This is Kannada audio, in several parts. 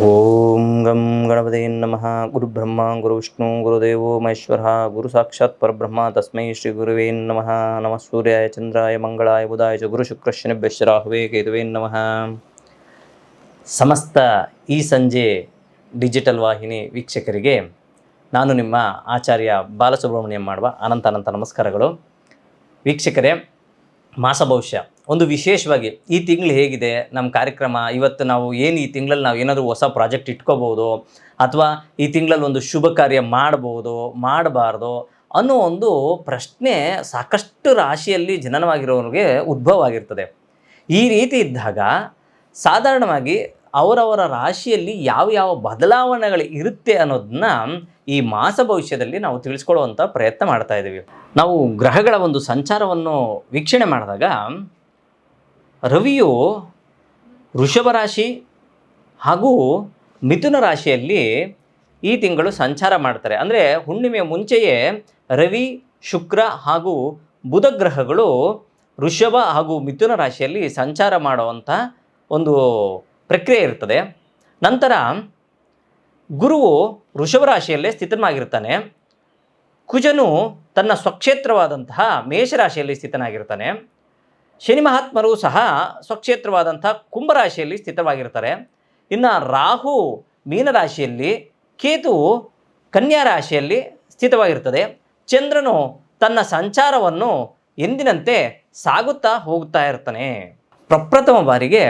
ಓಂ ಗಂ ಗಣಪತಿ ನಮಃ. ಗುರುಬ್ರಹ್ಮ ಗುರುವಿಷ್ಣು ಗುರುದೇವೋ ಮಹೇಶ್ವರ ಗುರು ಸಾಕ್ಷಾತ್ ಪರಬ್ರಹ್ಮ ತಸ್ಮೈ ಶ್ರೀ ಗುರುವೇ ನಮಃ. ನಮಃ ಸೂರ್ಯಾಯ ಚಂದ್ರಾಯ ಮಂಗಳಾಯ ಬುಧಾಯ ಚ ಗುರು ಶುಕ್ರ ಶನಿಭ್ಯಶ್ಚ ರಾಹುವೇ ಕೇತುವೇ ನಮಃ. ಸಮಸ್ತ ಈ ಸಂಜೆ ಡಿಜಿಟಲ್ ವಾಹಿನಿ ವೀಕ್ಷಕರಿಗೆ ನಾನು ನಿಮ್ಮ ಆಚಾರ್ಯ ಬಾಲಸುಬ್ರಹ್ಮಣ್ಯಂ ಮಾಡುವ ಅನಂತ ನಮಸ್ಕಾರಗಳು. ವೀಕ್ಷಕರೇ, ಮಾಸ ಭವಿಷ್ಯ ಒಂದು ವಿಶೇಷವಾಗಿ ಈ ತಿಂಗಳು ಹೇಗಿದೆ ನಮ್ಮ ಕಾರ್ಯಕ್ರಮ, ಇವತ್ತು ನಾವು ಏನು ಈ ತಿಂಗಳಲ್ಲಿ ನಾವು ಏನಾದರೂ ಹೊಸ ಪ್ರಾಜೆಕ್ಟ್ ಇಟ್ಕೋಬೋದು ಅಥವಾ ಈ ತಿಂಗಳಲ್ಲಿ ಒಂದು ಶುಭ ಕಾರ್ಯ ಮಾಡ್ಬೋದು ಮಾಡಬಾರ್ದು ಅನ್ನೋ ಒಂದು ಪ್ರಶ್ನೆ ಸಾಕಷ್ಟು ರಾಶಿಯಲ್ಲಿ ಜನನವಾಗಿರೋರಿಗೆ ಉದ್ಭವ ಆಗಿರ್ತದೆ. ಈ ರೀತಿ ಇದ್ದಾಗ ಸಾಧಾರಣವಾಗಿ ಅವರವರ ರಾಶಿಯಲ್ಲಿ ಯಾವ ಬದಲಾವಣೆಗಳು ಇರುತ್ತೆ ಅನ್ನೋದನ್ನ ಈ ಮಾಸ ಭವಿಷ್ಯದಲ್ಲಿ ನಾವು ತಿಳಿಸ್ಕೊಳ್ಳುವಂಥ ಪ್ರಯತ್ನ ಮಾಡ್ತಾ ಇದ್ದೀವಿ. ನಾವು ಗ್ರಹಗಳ ಒಂದು ಸಂಚಾರವನ್ನು ವೀಕ್ಷಣೆ ಮಾಡಿದಾಗ ರವಿಯು ವೃಷಭ ರಾಶಿ ಹಾಗೂ ಮಿಥುನ ರಾಶಿಯಲ್ಲಿ ಈ ತಿಂಗಳು ಸಂಚಾರ ಮಾಡ್ತಾರೆ. ಅಂದರೆ ಹುಣ್ಣಿಮೆಯ ಮುಂಚೆಯೇ ರವಿ, ಶುಕ್ರ ಹಾಗೂ ಬುಧ ಗ್ರಹಗಳು ವೃಷಭ ಹಾಗೂ ಮಿಥುನ ರಾಶಿಯಲ್ಲಿ ಸಂಚಾರ ಮಾಡುವಂಥ ಒಂದು ಪ್ರಕ್ರಿಯೆ ಇರ್ತದೆ. ನಂತರ ಗುರುವು ವೃಷಭ ರಾಶಿಯಲ್ಲೇ ಸ್ಥಿತನಾಗಿರ್ತಾನೆ. ಕುಜನು ತನ್ನ ಸ್ವಕ್ಷೇತ್ರವಾದಂತಹ ಮೇಷರಾಶಿಯಲ್ಲಿ ಸ್ಥಿತನಾಗಿರ್ತಾನೆ. ಶನಿ ಮಹಾತ್ಮರು ಸಹ ಸ್ವಕ್ಷೇತ್ರವಾದಂಥ ಕುಂಭರಾಶಿಯಲ್ಲಿ ಸ್ಥಿತವಾಗಿರ್ತಾರೆ. ಇನ್ನು ರಾಹು ಮೀನರಾಶಿಯಲ್ಲಿ, ಕೇತು ಕನ್ಯಾ ರಾಶಿಯಲ್ಲಿ ಸ್ಥಿತವಾಗಿರ್ತದೆ. ಚಂದ್ರನು ತನ್ನ ಸಂಚಾರವನ್ನು ಎಂದಿನಂತೆ ಸಾಗುತ್ತಾ ಹೋಗ್ತಾ ಇರ್ತಾನೆ. ಪ್ರಪ್ರಥಮ ಬಾರಿಗೆ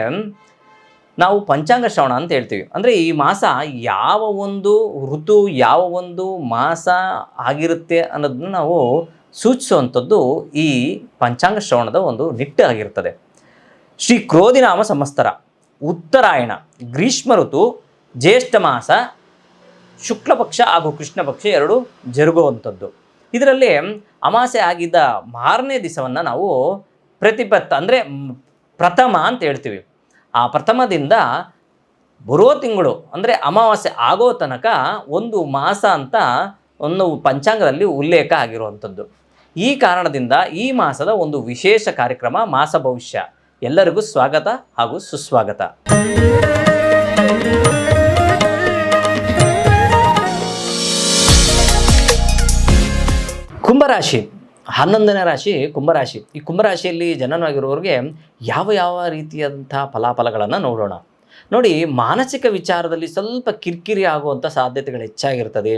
ನಾವು ಪಂಚಾಂಗ ಶ್ರವಣ ಅಂತ ಹೇಳ್ತೀವಿ. ಅಂದರೆ ಈ ಮಾಸ ಯಾವ ಒಂದು ಋತು, ಯಾವ ಒಂದು ಮಾಸ ಆಗಿರುತ್ತೆ ಅನ್ನೋದನ್ನ ನಾವು ಸೂಚಿಸುವಂಥದ್ದು ಈ ಪಂಚಾಂಗ ಶ್ರವಣದ ಒಂದು ನಿಟ್ಟು ಆಗಿರ್ತದೆ. ಶ್ರೀ ಕ್ರೋಧಿನಾಮ ಸಂವತ್ಸರ, ಉತ್ತರಾಯಣ, ಗ್ರೀಷ್ಮ ಋತು, ಜ್ಯೇಷ್ಠ ಮಾಸ, ಶುಕ್ಲ ಪಕ್ಷ ಹಾಗೂ ಕೃಷ್ಣ ಪಕ್ಷ ಎರಡು ಜರುಗುವಂಥದ್ದು. ಇದರಲ್ಲಿ ಅಮಾಸೆ ಆಗಿದ್ದ ಮಾರನೇ ದಿವಸವನ್ನು ನಾವು ಪ್ರತಿಪತ್ತ ಅಂದರೆ ಪ್ರಥಮ ಅಂತ ಹೇಳ್ತೀವಿ. ಆ ಪ್ರಥಮದಿಂದ ಬರೋ ತಿಂಗಳು ಅಂದರೆ ಅಮಾವಾಸ್ಯೆ ಆಗೋ ತನಕ ಒಂದು ಮಾಸ ಅಂತ ಒಂದು ಪಂಚಾಂಗದಲ್ಲಿ ಉಲ್ಲೇಖ ಆಗಿರುವಂಥದ್ದು. ಈ ಕಾರಣದಿಂದ ಈ ಮಾಸದ ಒಂದು ವಿಶೇಷ ಕಾರ್ಯಕ್ರಮ ಮಾಸ ಭವಿಷ್ಯ. ಎಲ್ಲರಿಗೂ ಸ್ವಾಗತ ಹಾಗೂ ಸುಸ್ವಾಗತ. ಕುಂಭರಾಶಿ 11ನೇ ರಾಶಿ ಕುಂಭರಾಶಿ. ಈ ಕುಂಭರಾಶಿಯಲ್ಲಿ ಜನನವಾಗಿರುವವರಿಗೆ ಯಾವ ರೀತಿಯಾದಂಥ ಫಲಾಫಲಗಳನ್ನು ನೋಡೋಣ. ನೋಡಿ, ಮಾನಸಿಕ ವಿಚಾರದಲ್ಲಿ ಸ್ವಲ್ಪ ಕಿರಿಕಿರಿ ಆಗುವಂಥ ಸಾಧ್ಯತೆಗಳು ಹೆಚ್ಚಾಗಿರ್ತದೆ.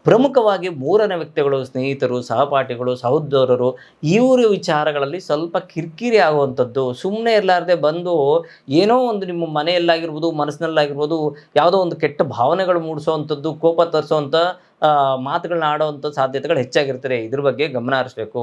ಪ್ರಮುಖವಾಗಿ ಮೂರನೇ ವ್ಯಕ್ತಿಗಳು, ಸ್ನೇಹಿತರು, ಸಹಪಾಠಿಗಳು, ಸಹೋದರರು, ಇವರ ವಿಚಾರಗಳಲ್ಲಿ ಸ್ವಲ್ಪ ಕಿರಿಕಿರಿ ಆಗುವಂಥದ್ದು. ಸುಮ್ಮನೆ ಇರಲಾರ್ದೆ ಬಂದು ಏನೋ ಒಂದು ನಿಮ್ಮ ಮನೆಯಲ್ಲಾಗಿರ್ಬೋದು, ಮನಸ್ಸಿನಲ್ಲಾಗಿರ್ಬೋದು ಯಾವುದೋ ಒಂದು ಕೆಟ್ಟ ಭಾವನೆಗಳು ಮೂಡಿಸೋವಂಥದ್ದು, ಕೋಪ ತರಿಸೋವಂಥ ಮಾತುಗಳನ್ನ ಆಡೋವಂಥ ಸಾಧ್ಯತೆಗಳು ಹೆಚ್ಚಾಗಿರ್ತದೆ. ಇದ್ರ ಬಗ್ಗೆ ಗಮನ ಹರಿಸಬೇಕು.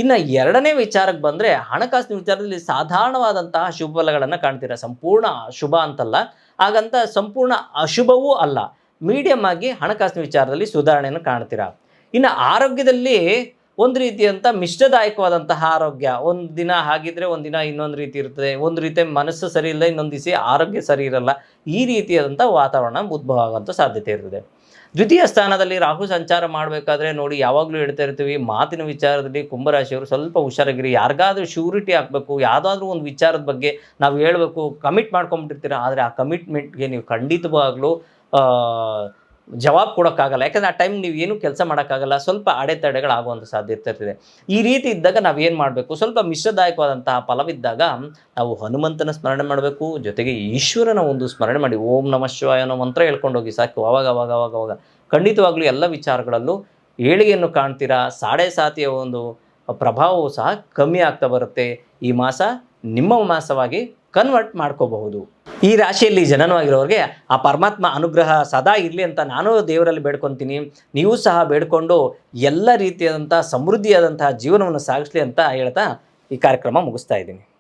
ಇನ್ನು ಎರಡನೇ ವಿಚಾರಕ್ಕೆ ಬಂದರೆ ಹಣಕಾಸಿನ ವಿಚಾರದಲ್ಲಿ ಸಾಧಾರಣವಾದಂತಹ ಶುಭ ಫಲಗಳನ್ನು ಕಾಣ್ತೀರಾ. ಸಂಪೂರ್ಣ ಶುಭ ಅಂತಲ್ಲ, ಹಾಗಂತ ಸಂಪೂರ್ಣ ಅಶುಭವೂ ಅಲ್ಲ, ಮೀಡಿಯಮ್ ಆಗಿ ಹಣಕಾಸಿನ ವಿಚಾರದಲ್ಲಿ ಸುಧಾರಣೆಯನ್ನು ಕಾಣ್ತೀರಾ. ಇನ್ನು ಆರೋಗ್ಯದಲ್ಲಿ ಒಂದು ರೀತಿಯಂಥ ಮಿಶ್ರದಾಯಕವಾದಂತಹ ಆರೋಗ್ಯ. ಒಂದು ದಿನ ಹಾಗಿದ್ರೆ ಒಂದಿನ ಇನ್ನೊಂದು ರೀತಿ ಇರ್ತದೆ. ಒಂದು ರೀತಿ ಮನಸ್ಸು ಸರಿ ಇಲ್ಲ, ಇನ್ನೊಂದು ದಿವಸ ಆರೋಗ್ಯ ಸರಿ ಇರಲ್ಲ. ಈ ರೀತಿಯಾದಂಥ ವಾತಾವರಣ ಉದ್ಭವ ಆಗುವಂಥ ಸಾಧ್ಯತೆ ಇರ್ತದೆ. ದ್ವಿತೀಯ ಸ್ಥಾನದಲ್ಲಿ ರಾಹು ಸಂಚಾರ ಮಾಡಬೇಕಾದ್ರೆ ನೋಡಿ, ಯಾವಾಗಲೂ ಹೇಳ್ತಾ ಇರ್ತೀವಿ, ಮಾತಿನ ವಿಚಾರದಲ್ಲಿ ಕುಂಭರಾಶಿಯವರು ಸ್ವಲ್ಪ ಹುಷಾರಾಗಿರಿ. ಯಾರಿಗಾದ್ರೂ ಶ್ಯೂರಿಟಿ ಹಾಕಬೇಕು, ಯಾವುದಾದ್ರೂ ಒಂದು ವಿಚಾರದ ಬಗ್ಗೆ ನಾವು ಹೇಳಬೇಕು, ಕಮಿಟ್ ಮಾಡ್ಕೊಂಬಿಟ್ಟಿರ್ತೀರ. ಆದರೆ ಆ ಕಮಿಟ್ಮೆಂಟ್ಗೆ ನೀವು ಖಂಡಿತವಾಗ್ಲೂ ಜವಾಬು ಕೊಡೋಕ್ಕಾಗಲ್ಲ. ಯಾಕಂದರೆ ಆ ಟೈಮ್ ನೀವು ಏನೂ ಕೆಲಸ ಮಾಡೋಕ್ಕಾಗಲ್ಲ. ಸ್ವಲ್ಪ ಅಡೆತಡೆಗಳಾಗುವಂಥ ಸಾಧ್ಯತೆ ಇರ್ತದೆ. ಈ ರೀತಿ ಇದ್ದಾಗ ನಾವೇನು ಮಾಡಬೇಕು, ಸ್ವಲ್ಪ ಮಿಶ್ರದಾಯಕವಾದಂತಹ ಫಲವಿದ್ದಾಗ ನಾವು ಹನುಮಂತನ ಸ್ಮರಣೆ ಮಾಡಬೇಕು. ಜೊತೆಗೆ ಈಶ್ವರನ ಒಂದು ಸ್ಮರಣೆ ಮಾಡಿ, ಓಂ ನಮಃ ಶಿವಾಯ ಅನ್ನೋ ಮಂತ್ರ ಹೇಳ್ಕೊಂಡು ಹೋಗಿ ಸಾಕು. ಅವಾಗ ಖಂಡಿತವಾಗ್ಲೂ ಎಲ್ಲ ವಿಚಾರಗಳಲ್ಲೂ ಏಳಿಗೆಯನ್ನು ಕಾಣ್ತೀರಾ. ಸಾಡೆ ಸಾತಿಯ ಒಂದು ಪ್ರಭಾವವು ಸಹ ಕಮ್ಮಿ ಆಗ್ತಾ ಬರುತ್ತೆ. ಈ ಮಾಸ ನಿಮ್ಮ ಮಾಸವಾಗಿ ಕನ್ವರ್ಟ್ ಮಾಡ್ಕೋಬಹುದು. ಈ ರಾಶಿಯಲ್ಲಿ ಜನನವಾಗಿರೋರಿಗೆ ಆ ಪರಮಾತ್ಮ ಅನುಗ್ರಹ ಸದಾ ಇರಲಿ ಅಂತ ನಾನು ದೇವರಲ್ಲಿ ಬೇಡ್ಕೊತೀನಿ. ನೀವು ಸಹ ಬೇಡ್ಕೊಂಡು ಎಲ್ಲ ರೀತಿಯಾದಂಥ ಸಮೃದ್ಧಿಯಾದಂತಹ ಜೀವನವನ್ನು ಸಾಗಿಸಲಿ ಅಂತ ಹೇಳ್ತಾ ಈ ಕಾರ್ಯಕ್ರಮ ಮುಗಿಸ್ತಾ ಇದ್ದೀನಿ.